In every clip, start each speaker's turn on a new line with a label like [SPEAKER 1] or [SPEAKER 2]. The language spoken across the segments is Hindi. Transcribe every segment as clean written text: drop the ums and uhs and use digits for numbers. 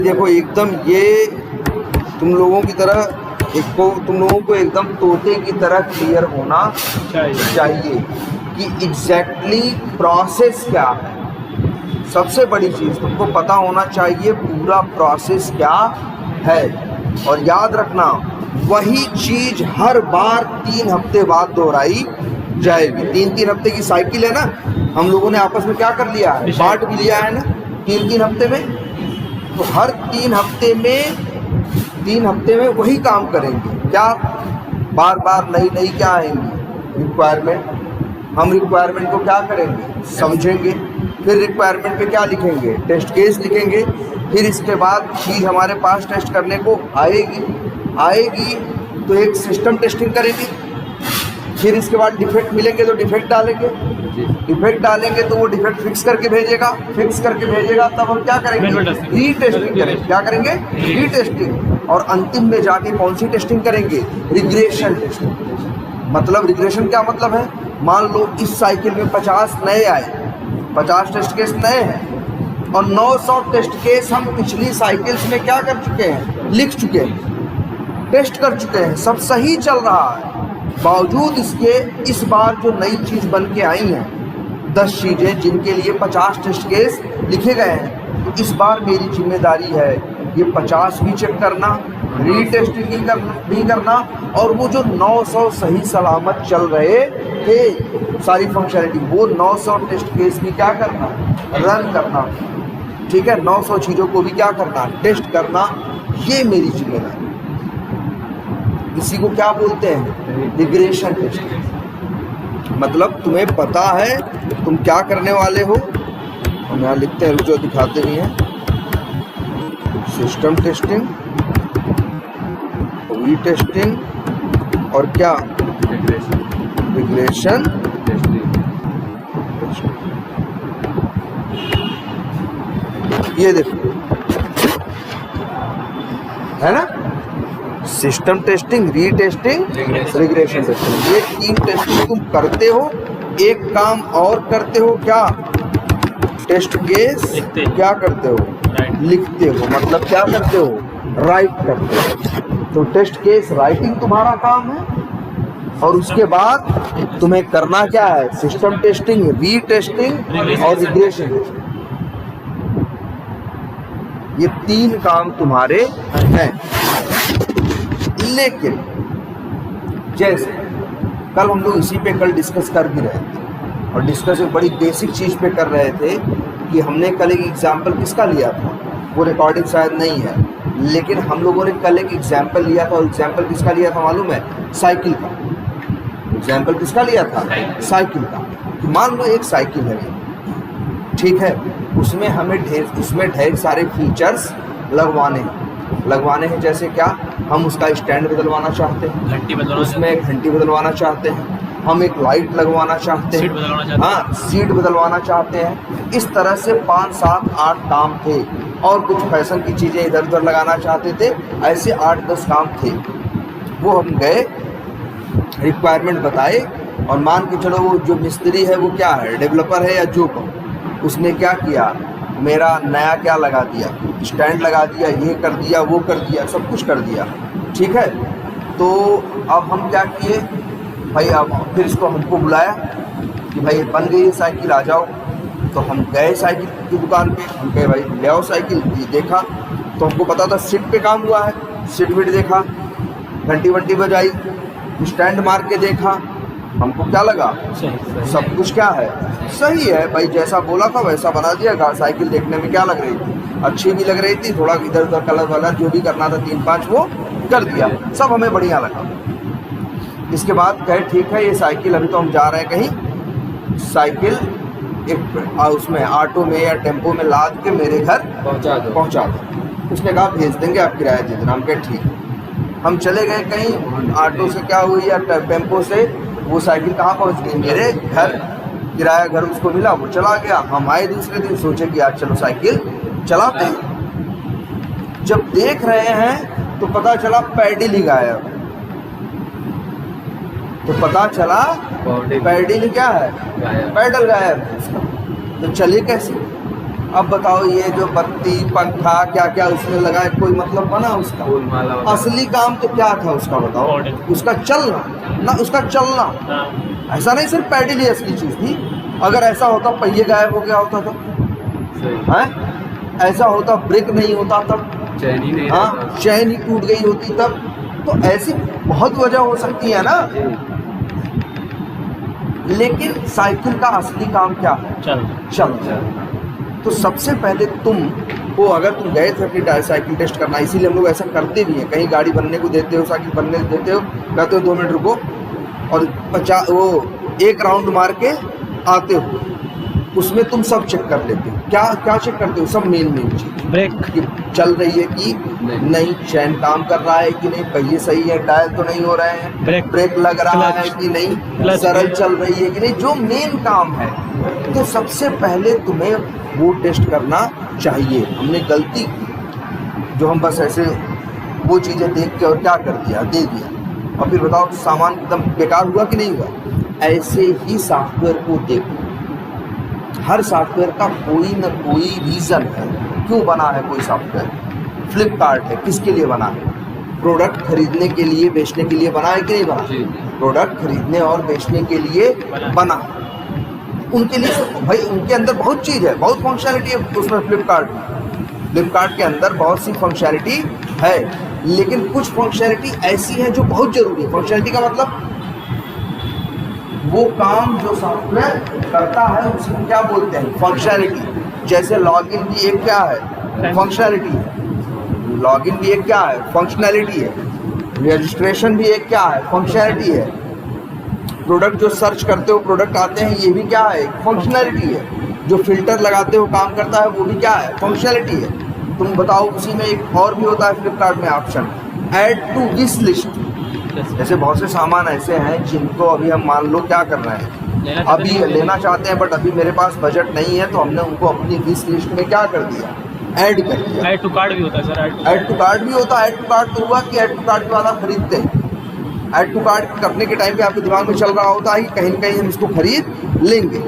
[SPEAKER 1] देखो एकदम ये तुम लोगों की तरह तुम लोगों को एकदम तोते की तरह क्लियर होना चाहिए कि एग्जैक्टली प्रोसेस क्या है। सबसे बड़ी चीज़ तुमको पता होना चाहिए पूरा प्रोसेस क्या है। और याद रखना वही चीज़ हर बार 3 हफ्ते बाद दोहराई जाएगी। 3-3 हफ्ते की साइकिल है ना, हम लोगों ने आपस में क्या कर लिया है, बांट भी लिया है ना 3-3 हफ्ते में। तो हर 3 हफ्ते में वही काम करेंगे। क्या बार बार नई क्या आएंगी रिक्वायरमेंट। हम रिक्वायरमेंट को क्या करेंगे, समझेंगे, फिर रिक्वायरमेंट पे क्या लिखेंगे, टेस्ट केस लिखेंगे। फिर इसके बाद चीज़ हमारे पास टेस्ट करने को आएगी तो एक सिस्टम टेस्टिंग करेंगे। फिर इसके बाद डिफेक्ट मिलेंगे तो डिफेक्ट डालेंगे तो वो डिफेक्ट फिक्स करके भेजेगा। तब हम क्या करेंगे, रीटेस्टिंग करेंगे। क्या करेंगे, रीटेस्टिंग। और अंतिम में जाके कौन सी टेस्टिंग करेंगे, रिग्रेशन टेस्टिंग। मतलब रिग्रेशन क्या मतलब है, मान लो इस साइकिल में 50 नए आए, 50 टेस्ट केस नए हैं और 900 टेस्ट केस हम पिछली साइकिल्स में क्या कर चुके हैं, लिख चुके हैं, टेस्ट कर चुके हैं, सब सही चल रहा है। बावजूद इसके इस बार जो नई चीज़ बन के आई हैं, 10 चीज़ें जिनके लिए 50 टेस्ट केस लिखे गए हैं, तो इस बार मेरी जिम्मेदारी है ये 50 भी चेक करना, रीटेस्टिंग भी करना, और वो जो 900 सही सलामत चल रहे थे सारी फंक्शनलिटी, वो 900 टेस्ट केस भी क्या करना, रन करना। ठीक है, 900 चीज़ों को भी क्या करना, टेस्ट करना। ये मेरी जिम्मेदारी। इसी को क्या बोलते हैं, रिग्रेशन टेस्टिंग। मतलब तुम्हें पता है तुम क्या करने वाले हो। हम यहाँ लिखते हैं, जो दिखाते भी हैं, सिस्टम टेस्टिंग, रीटेस्टिंग और क्या, रिग्रेशन टेस्टिंग। ये देखो है ना, system testing, retesting, regression testing. ये 3 टेस्टिंग तुम करते हो। एक काम और करते हो, क्या, टेस्ट केस क्या करते हो, लिखते हो। मतलब क्या करते हो, राइट करते हो। तो टेस्ट केस राइटिंग तुम्हारा काम है। और उसके बाद तुम्हें करना क्या है, सिस्टम टेस्टिंग, रीटेस्टिंग और रिग्रेशन टेस्टिंग। ये 3 काम तुम्हारे हैं। लेकिन जैसे कल हम लोग इसी पे कल डिस्कस कर भी रहे थे, और डिस्कस एक बड़ी बेसिक चीज़ पे कर रहे थे कि हमने कल एक एग्जाम्पल किसका लिया था, वो रिकॉर्डिंग शायद नहीं है, लेकिन हम लोगों ने कल एक एग्जाम्पल लिया था। और एग्जाम्पल किसका लिया था मालूम है, साइकिल का। एग्जाम्पल किसका लिया था, साइकिल का। मान लो एक साइकिल है, ठीक है, उसमें हमें ढेर सारे फीचर्स लगवाने हैं। जैसे क्या, हम उसका स्टैंड बदलवाना चाहते हैं, उसमें घंटी बदलवाना चाहते हैं, हम एक लाइट लगवाना चाहते हैं, हाँ, सीट बदलवाना चाहते हैं। इस तरह से 5, 7, 8 काम थे। और कुछ फैशन की चीज़ें इधर उधर लगाना चाहते थे। ऐसे 8-10 काम थे। वो हम गए, रिक्वायरमेंट बताए, और मान के चलो वो जो मिस्त्री है वो क्या है, डेवलपर है या जो को, उसने क्या किया, मेरा नया क्या लगा दिया, स्टैंड लगा दिया, ये कर दिया, वो कर दिया, सब कुछ कर दिया। ठीक है, तो अब हम क्या किए भाई, अब फिर इसको हमको बुलाया कि भाई बन गई है साइकिल, आ जाओ। तो हम गए साइकिल की दुकान पे, हम कहे भाई ले आओ साइकिल। ये देखा तो हमको पता था सीट पे काम हुआ है, सीट वीट देखा, घंटी वंटी बजाई, स्टैंड मार के देखा, हमको क्या लगा, सब कुछ क्या है, सही है भाई, जैसा बोला था वैसा बना दिया। साइकिल देखने में क्या लग रही थी, अच्छी भी लग रही थी, थोड़ा इधर उधर कलर वाला जो भी करना था 3-5 वो कर दिया, सब हमें बढ़िया लगा। इसके बाद कहे ठीक है ये साइकिल, अभी तो हम जा रहे हैं कहीं, साइकिल एक उसमें ऑटो में या टेम्पो में लाद के मेरे घर पहुँचा दो। उसने कहा भेज देंगे, आप किराया दे देना। हम कहे ठीक। हम चले गए कहीं, ऑटो से क्या हुई या टेम्पो से, वो साइकिल कहाँ पहुँच गई, मेरे घर। किराया घर उसको मिला, वो चला गया। हम आए दूसरे दिन, सोचे कि आज चलो साइकिल चलाते हैं। जब देख रहे हैं तो पता चला पैडल ही गायब। तो पता चला पैडल क्या है, पैडल गायब है उसका। तो चले कैसे, अब बताओ ये जो बत्ती पंखा क्या क्या उसमें लगा है, कोई मतलब बना उसका?
[SPEAKER 2] फूल माला वगैरह।
[SPEAKER 1] असली काम तो क्या था उसका बताओ?
[SPEAKER 3] Body।
[SPEAKER 1] उसका चलना ना, उसका चलना।
[SPEAKER 3] हाँ,
[SPEAKER 1] ऐसा नहीं सिर्फ पैडल ही असली चीज थी। अगर ऐसा होता पहिए गायब हो गया होता तो
[SPEAKER 2] सही।
[SPEAKER 1] हैं? ऐसा होता ब्रेक नहीं होता तब,
[SPEAKER 2] चैन ही नहीं
[SPEAKER 1] हाँ
[SPEAKER 2] रहता।
[SPEAKER 1] चैन ही टूट गई होती तब। तो ऐसी बहुत वजह हो सकती है ना।
[SPEAKER 2] जी।
[SPEAKER 1] लेकिन साइकिल का असली काम क्या है?
[SPEAKER 3] चल
[SPEAKER 1] चल। तो सबसे पहले तुम को, अगर तुम गए थे अपनी साइकिल टेस्ट करना, इसीलिए हम लोग ऐसा करते भी हैं, कहीं गाड़ी बनने को देते हो, साइकिल बनने को देते हो, कहते हो 2 मिनट रुको और 1 राउंड मार के आते हो, उसमें तुम सब चेक कर लेते हो। क्या क्या चेक करते हो? सब मेन चीज,
[SPEAKER 3] ब्रेक।
[SPEAKER 1] कि चल रही है कि नहीं, चैन काम कर रहा है कि नहीं, पहिए सही है, टायर तो नहीं हो रहे हैं, ब्रेक लग रहा है कि नहीं, सरल चल रही है कि नहीं, जो मेन काम है। तो सबसे पहले तुम्हें वो टेस्ट करना चाहिए। हमने गलती की जो हम बस ऐसे वो चीज़ें देख के और क्या कर दिया, दे दिया, और फिर बताओ सामान एकदम बेकार हुआ कि नहीं हुआ। ऐसे ही सॉफ्टवेयर को देखो, हर सॉफ्टवेयर का कोई ना कोई रीज़न है क्यों बना है कोई सॉफ्टवेयर। फ्लिपकार्ट है, किसके लिए बना है? प्रोडक्ट खरीदने के लिए, बेचने के लिए बना है कि नहीं बना?
[SPEAKER 2] जी।
[SPEAKER 1] प्रोडक्ट खरीदने और बेचने के लिए बना। उनके लिए भाई, उनके अंदर बहुत चीज़ है, बहुत फंक्शनलिटी है उसमें। फ्लिपकार्ट के अंदर बहुत सी फंक्शनलिटी है, लेकिन कुछ फंक्शनलिटी ऐसी है जो बहुत ज़रूरी है। फंक्शनलिटी का मतलब वो काम जो सॉफ्टवेयर करता है उसको क्या बोलते हैं? फंक्शनलिटी। जैसे लॉगिन भी एक क्या है? फंक्शनलिटी है। लॉगिन भी एक क्या है? फंक्शनलिटी है। रजिस्ट्रेशन भी एक क्या है? फंक्शनलिटी है। प्रोडक्ट जो सर्च करते हो, प्रोडक्ट आते हैं, ये भी क्या है? फंक्शनलिटी है। जो फिल्टर लगाते हो काम करता है, वो भी क्या है? फंक्शनलिटी है। तुम बताओ, उसी में एक और भी होता है फ्लिपकार्ट में option, add to wish list. जैसे बहुत से सामान ऐसे हैं जिनको अभी हम मान लो क्या कर रहे हैं, अभी लेना चाहते हैं, बट अभी मेरे पास बजट नहीं है, तो हमने उनको अपनी विश लिस्ट में क्या कर दिया? ऐड कर दिया।
[SPEAKER 3] ऐड टू कार्ड भी होता है सर।
[SPEAKER 1] ऐड टू कार्ड भी होता है। ऐड टू कार्ड तो हुआ कि ऐड टू कार्ड के बाद आप खरीदते हैं। ऐड टू कार्ड करने के टाइम पे आपके दिमाग में चल रहा होता है कि कहीं न कहीं हम इसको खरीद लेंगे।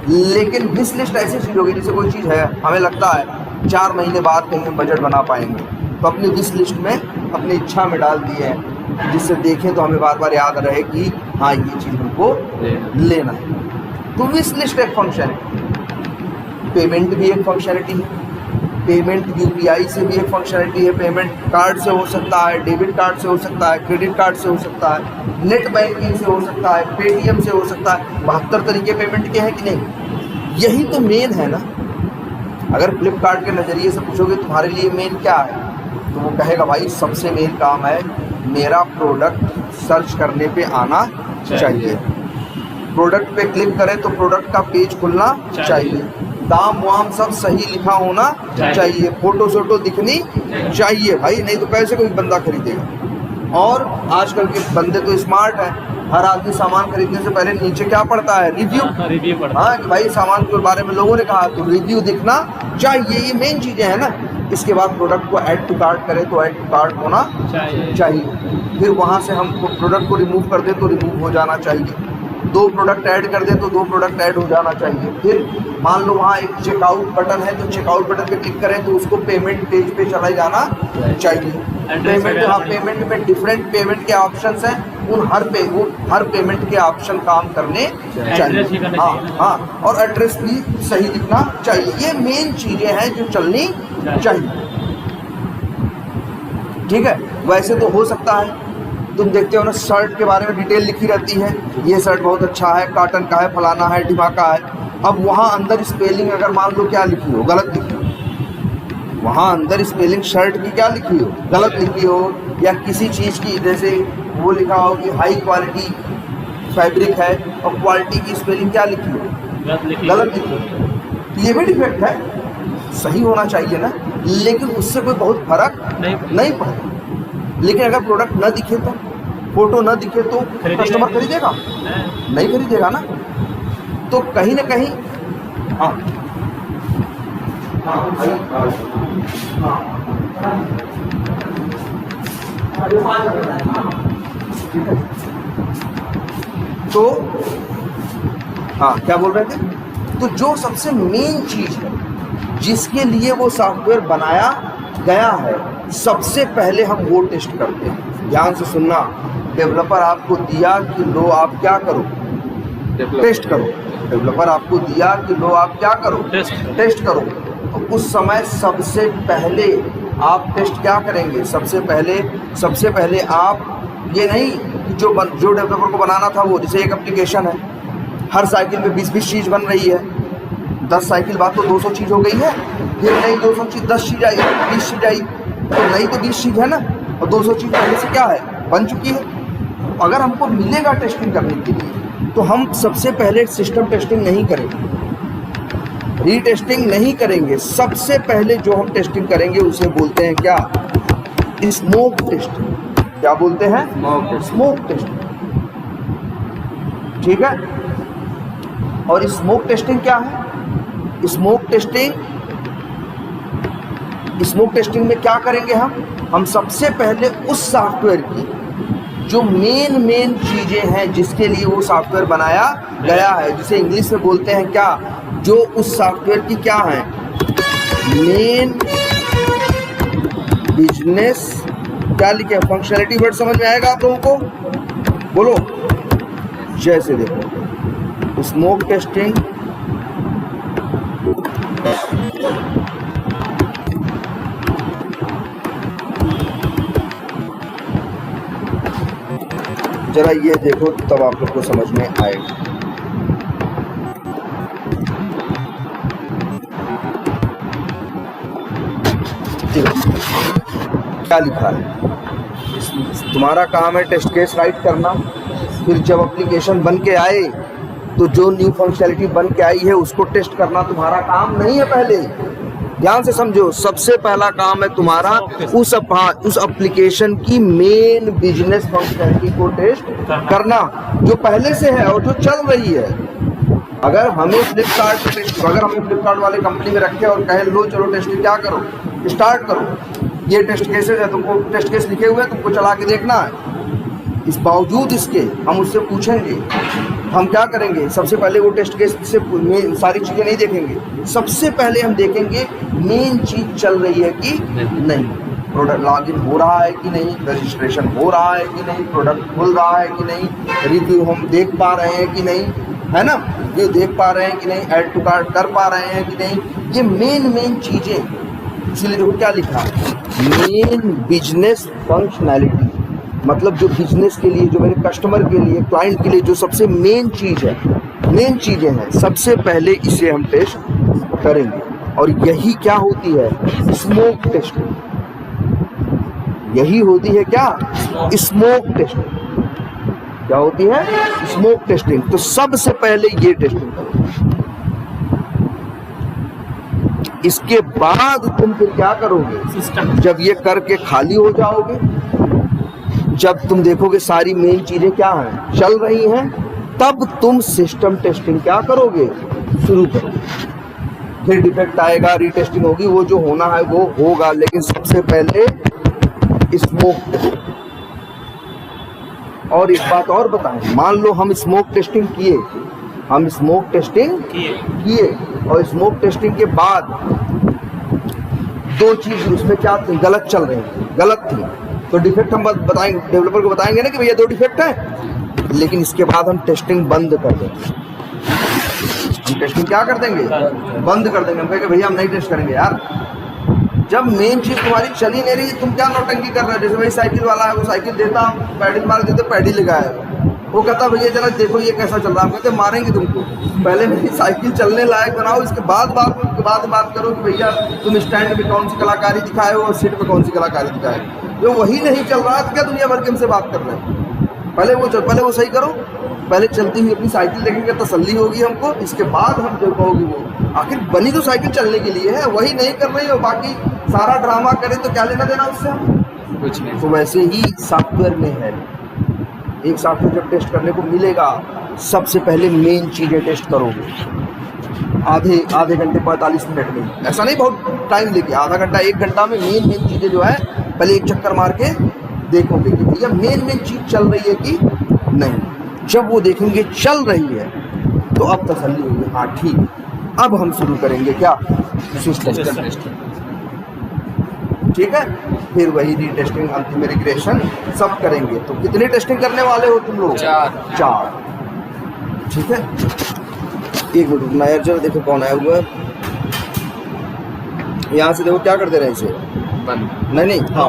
[SPEAKER 1] लेकिन विश लिस्ट ऐसी चीज़ होगी, जैसे कोई चीज़ है, हमें लगता है 4 महीने बाद कहीं हम बजट बना पाएंगे, तो अपनी विश लिस्ट में अपनी इच्छा में डाल दिए हैं, जिससे देखें तो हमें बार बार याद रहे कि हाँ ये चीज़ हमको लेना है। तो विश लिस्ट एक फंक्शनलिटी। पेमेंट भी एक फंक्शनलिटी है। पेमेंट यूपीआई से भी एक फंक्शनलिटी है। पेमेंट कार्ड से हो सकता है, डेबिट कार्ड से हो सकता है, क्रेडिट कार्ड से हो सकता है, नेट बैंकिंग से हो सकता है, पेटीएम से हो सकता है। 72 तरीके पेमेंट के हैं कि नहीं? यही तो मेन है ना। अगर फ्लिपकार्ट के नज़रिए से पूछोगे तुम्हारे लिए मेन क्या है, तो वो कहेगा भाई सबसे मेन काम है मेरा प्रोडक्ट सर्च करने पे आना चाहिए। प्रोडक्ट पे क्लिक करें तो प्रोडक्ट का पेज खुलना चाहिए। दाम वाम सब सही लिखा होना चाहिए। फोटो सोटो दिखनी चाहिए भाई, नहीं तो कैसे कोई बंदा खरीदेगा। और आजकल के बंदे तो स्मार्ट हैं, हर आदमी सामान खरीदने से पहले नीचे क्या पड़ता है? रिव्यू पड़ता है। हाँ कि भाई सामान के बारे में लोगों ने कहा, तो रिव्यू दिखना चाहिए। ये मेन चीज़ें हैं ना। इसके बाद प्रोडक्ट को ऐड टू कार्ट करें तो ऐड टू कार्ट होना चाहिए। फिर वहाँ से हम प्रोडक्ट को रिमूव कर दें तो रिमूव हो जाना चाहिए। 2 प्रोडक्ट ऐड कर दें तो 2 प्रोडक्ट ऐड हो जाना चाहिए। फिर मान लो वहाँ एक चेकआउट बटन है, तो चेकआउट बटन पे क्लिक करें तो उसको पेमेंट पेज पे चला जाना चाहिए। पेमेंट, हाँ पेमेंट में डिफरेंट पेमेंट के ऑप्शंस हैं, उन हर पेमेंट के ऑप्शन काम करने चाहिए। हाँ, और एड्रेस भी सही दिखना चाहिए। ये मेन चीज़ें हैं जो चलनी चाहिए। ठीक है। वैसे तो हो सकता है तुम देखते हो ना, शर्ट के बारे में डिटेल लिखी रहती है, ये शर्ट बहुत अच्छा है, कॉटन का है, फलाना है, ढिमाका है। अब वहाँ अंदर स्पेलिंग अगर मान लो क्या लिखी हो, गलत लिखी हो, वहाँ अंदर स्पेलिंग शर्ट की क्या लिखी हो, गलत लिखी हो, या किसी चीज़ की जैसे वो लिखा हो कि हाई क्वालिटी फैब्रिक है और क्वालिटी की स्पेलिंग क्या लिखी हो, गलत लिखी हो, तो ये भी डिफेक्ट है। सही होना चाहिए ना, लेकिन उससे कोई बहुत फर्क नहीं पड़ता। लेकिन अगर प्रोडक्ट न दिखे तो, फोटो न दिखे तो कस्टमर खरीदेगा? नहीं खरीदेगा ना। तो कहीं ना कहीं हाँ तो हाँ क्या बोल रहे थे? तो जो सबसे मेन चीज है जिसके लिए वो सॉफ्टवेयर बनाया गया है, सबसे पहले हम वो टेस्ट करते हैं। ध्यान से सुनना, डेवलपर आपको दिया कि लो आप क्या करो, टेस्ट करो। डेवलपर आपको दिया कि लो आप क्या करो, टेस्ट करो। तो उस समय सबसे पहले आप टेस्ट क्या करेंगे? सबसे पहले आप ये नहीं कि जो डेवलपर को बनाना था वो, जैसे एक एप्लीकेशन है, हर साइकिल में 20-20 चीज़ बन रही है, 10 साइकिल बाद तो 200 चीज़ हो गई है, फिर नई 200 चीज़ 10 चीज़ आई, 20 चीज़ आई, तो नई तो 20 चीज़ है ना, और 200 चीज़ पहले से क्या है, बन चुकी है। अगर हमको मिलेगा टेस्टिंग करने के लिए, तो हम सबसे पहले सिस्टम टेस्टिंग नहीं करेंगे, रीटेस्टिंग नहीं करेंगे। सबसे पहले जो हम टेस्टिंग करेंगे उसे बोलते हैं क्या? Smoke testing. क्या बोलते हैं? Smoke testing. ठीक है। और स्मोक टेस्टिंग क्या है? स्मोक टेस्टिंग में क्या करेंगे हम सबसे पहले उस सॉफ्टवेयर की जो मेन चीजें हैं जिसके लिए वो सॉफ्टवेयर बनाया गया है, जिसे इंग्लिश में बोलते हैं क्या, जो उस सॉफ्टवेयर की क्या है, मेन बिजनेस, क्या लिखे, फंक्शनलिटी वर्ड समझ में आएगा आप लोगों को? बोलो। जैसे देखो स्मोक टेस्टिंग जरा ये देखो तब आप लोग को समझ में आएगा। क्या लिखा है? तुम्हारा काम है टेस्ट केस राइट करना, फिर जब एप्लीकेशन बन के आए तो जो न्यू फंक्शनलिटी बन के आई है उसको टेस्ट करना तुम्हारा काम नहीं है। पहले ध्यान से समझो, सबसे पहला काम है तुम्हारा उस एप्लीकेशन की मेन बिजनेस फंक्शनलिटी को टेस्ट करना, जो पहले से है और जो चल रही है। अगर हमें फ्लिपकार्ट वाले कंपनी में रखे और कहे लो चलो टेस्ट क्या करो, स्टार्ट करो, ये टेस्ट केसेस है, तुमको टेस्ट केस लिखे हुए हैं, तुमको चला के देखना है। इस बावजूद इसके हम उससे पूछेंगे, हम क्या करेंगे? सबसे पहले वो टेस्ट केस से सारी चीज़ें नहीं देखेंगे, सबसे पहले हम देखेंगे मेन चीज़ चल रही है कि नहीं, प्रोडक्ट लॉगिन हो रहा है कि नहीं, रजिस्ट्रेशन हो रहा है कि नहीं, प्रोडक्ट खुल रहा है कि नहीं, रिव्यू हम देख पा रहे हैं कि नहीं, है ना, रिव्यू देख पा रहे हैं कि नहीं, ऐड टू कार्ट कर पा रहे हैं कि नहीं। ये मेन चीज़ें, इसलिए देखो क्या लिखा है, मेन बिजनेस फंक्शनैलिटी, मतलब जो बिजनेस के लिए, जो मेरे कस्टमर के लिए, क्लाइंट के लिए जो सबसे मेन चीज़ें हैं, सबसे पहले इसे हम टेस्ट करेंगे। और यही क्या होती है? Smoke testing. यही होती है क्या? Smoke testing. क्या होती है? Smoke testing. तो सबसे पहले ये टेस्टिंग करो, इसके बाद तुम फिर क्या करोगे? जब ये करके खाली हो जाओगे, जब तुम देखोगे सारी मेन चीजें क्या हैं, चल रही हैं, तब तुम सिस्टम टेस्टिंग क्या करोगे? शुरू करोगे। फिर डिफेक्ट आएगा, रीटेस्टिंग होगी, वो जो होना है वो होगा, लेकिन सबसे पहले स्मोक टेस्टिंग। और एक बात और बताएं, मान लो हम स्मोक टेस्टिंग किए, और स्मोक टेस्टिंग के बाद दो चीज उसमें क्या थी, गलत चल रही थी, गलत थी, तो डिफेक्ट हम बताएंगे, डेवलपर को बताएंगे ना कि भैया 2 डिफेक्ट है, लेकिन इसके बाद हम टेस्टिंग बंद कर देंगे। हम टेस्टिंग क्या कर देंगे? बंद कर देंगे। हम कहेंगे भैया हम नहीं टेस्ट करेंगे यार, जब मेन चीज तुम्हारी चल ही नहीं रही, तुम क्या नौटंकी कर रहे हो? जैसे भाई साइकिल वाला है, वो साइकिल देता, पैडल मार देते, पैडल लगाया, वो कहता भैया जरा देखो ये कैसा चल रहा है। हम कहते मारेंगे तुमको, पहले मेरी साइकिल चलने लायक बनाओ, इसके बाद बात करो कि भैया तुम स्टैंड में कौन सी कलाकारी दिखाए हो और सीट पे कौन सी कलाकारी दिखाए। जो वही नहीं चल रहा है तो क्या दुनिया भर के हमसे बात कर रहे हैं? पहले वो सही करो, पहले चलती हुई अपनी साइकिल देखेंगे, तसल्ली होगी हमको, इसके बाद हम जो कहोगे वो आखिर बनी तो साइकिल चलने के लिए है, वही नहीं कर रही हो, बाकी सारा ड्रामा करे तो क्या लेना देना उससे हम? कुछ नहीं। तो वैसे ही सॉफ्टवेयर में है, एक सॉफ्टवेयर जब टेस्ट करने को मिलेगा, सबसे पहले मेन चीज़ें टेस्ट करोगे, आधे घंटे 45 मिनट में, ऐसा नहीं बहुत टाइम लेके, आधा घंटा 1 घंटा में मेन चीज़ें जो है पहले एक चक्कर मार के देखोगे कि भैया मेन चीज़ चल रही है कि नहीं। जब वो देखेंगे चल रही है तो अब तसल्ली होगी, हाँ ठीक, अब हम शुरू करेंगे क्या, सिस्टम टेस्टिंग। ठीक है, फिर वही रीटेस्टिंग, अंतिम रिग्रेशन सब करेंगे। तो कितनी टेस्टिंग करने वाले हो तुम लोग? 4। ठीक है, एक मिनट रुकना यार, जरा देखो कौन आया हुआ है। यहाँ से देखो क्या करते रहे इसे, नहीं हाँ